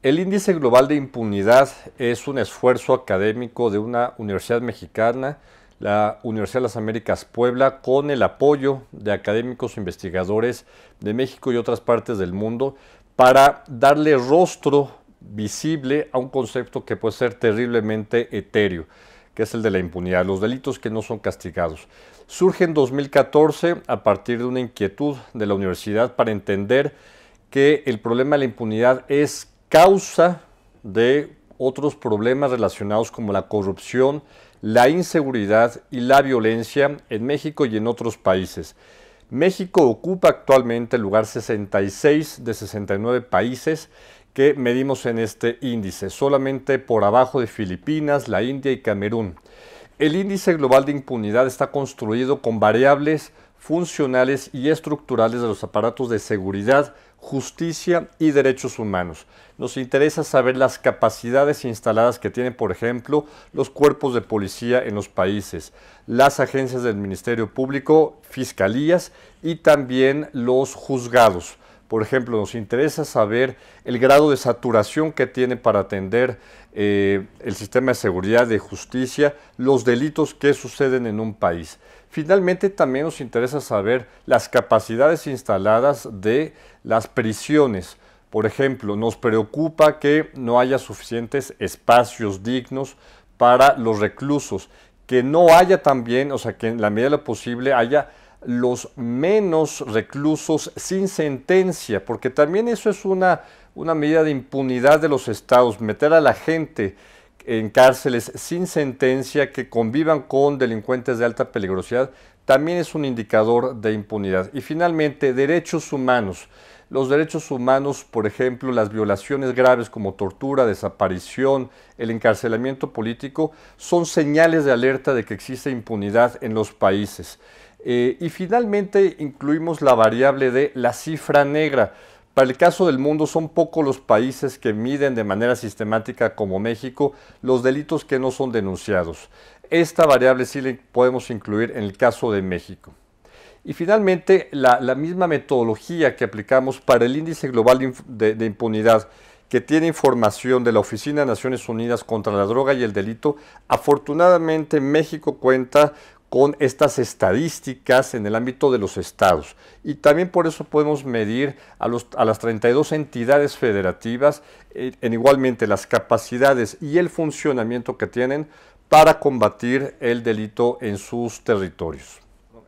El Índice Global de Impunidad es un esfuerzo académico de una universidad mexicana, la Universidad de las Américas Puebla, con el apoyo de académicos e investigadores de México y otras partes del mundo, para darle rostro visible a un concepto que puede ser terriblemente etéreo, que es el de la impunidad, los delitos que no son castigados. Surge en 2014 a partir de una inquietud de la universidad para entender que el problema de la impunidad es causa de otros problemas relacionados como la corrupción, la inseguridad y la violencia en México y en otros países. México ocupa actualmente el lugar 66 de 69 países que medimos en este índice, solamente por abajo de Filipinas, la India y Camerún. El índice global de impunidad está construido con variables funcionales y estructurales de los aparatos de seguridad, justicia y derechos humanos. Nos interesa saber las capacidades instaladas que tienen, por ejemplo, los cuerpos de policía en los países, las agencias del Ministerio Público, fiscalías y también los juzgados. Por ejemplo, nos interesa saber el grado de saturación que tiene para atender el sistema de seguridad, de justicia, los delitos que suceden en un país. Finalmente, también nos interesa saber las capacidades instaladas de las prisiones. Por ejemplo, nos preocupa que no haya suficientes espacios dignos para los reclusos, que no haya también, o sea, que en la medida de lo posible haya los menos reclusos sin sentencia, porque también eso es una medida de impunidad de los estados, meter a la gente en cárceles sin sentencia, que convivan con delincuentes de alta peligrosidad, también es un indicador de impunidad. Y finalmente, derechos humanos. Los derechos humanos, por ejemplo, las violaciones graves como tortura, desaparición, el encarcelamiento político, son señales de alerta de que existe impunidad en los países. Y finalmente incluimos la variable de la cifra negra. Para el caso del mundo, son pocos los países que miden de manera sistemática, como México, los delitos que no son denunciados. Esta variable sí la podemos incluir en el caso de México. Y finalmente, la misma metodología que aplicamos para el Índice Global de Impunidad, que tiene información de la Oficina de Naciones Unidas contra la Droga y el Delito, afortunadamente México cuenta con estas estadísticas en el ámbito de los estados. Y también por eso podemos medir a las 32 entidades federativas en igualmente las capacidades y el funcionamiento que tienen para combatir el delito en sus territorios.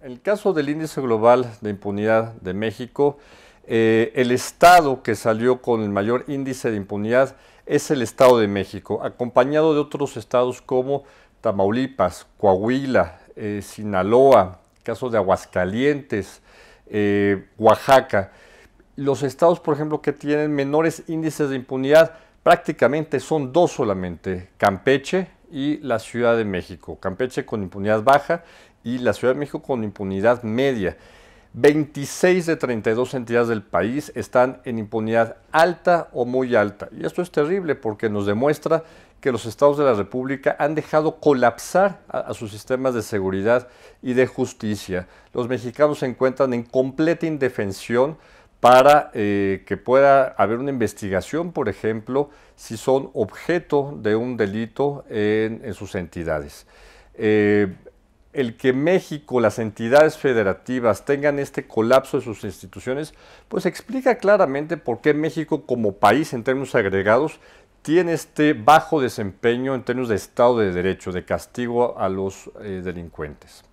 En el caso del Índice Global de Impunidad de México, el estado que salió con el mayor índice de impunidad es el Estado de México, acompañado de otros estados como Tamaulipas, Coahuila, Sinaloa, caso de Aguascalientes, Oaxaca. Los estados, por ejemplo, que tienen menores índices de impunidad prácticamente son dos solamente, Campeche y la Ciudad de México. Campeche con impunidad baja y la Ciudad de México con impunidad media. 26 de 32 entidades del país están en impunidad alta o muy alta. Y esto es terrible porque nos demuestra que los estados de la República han dejado colapsar a sus sistemas de seguridad y de justicia. Los mexicanos se encuentran en completa indefensión para que pueda haber una investigación, por ejemplo, si son objeto de un delito en sus entidades. El que México, las entidades federativas tengan este colapso de sus instituciones, pues explica claramente por qué México como país en términos agregados tiene este bajo desempeño en términos de Estado de Derecho, de castigo a los delincuentes.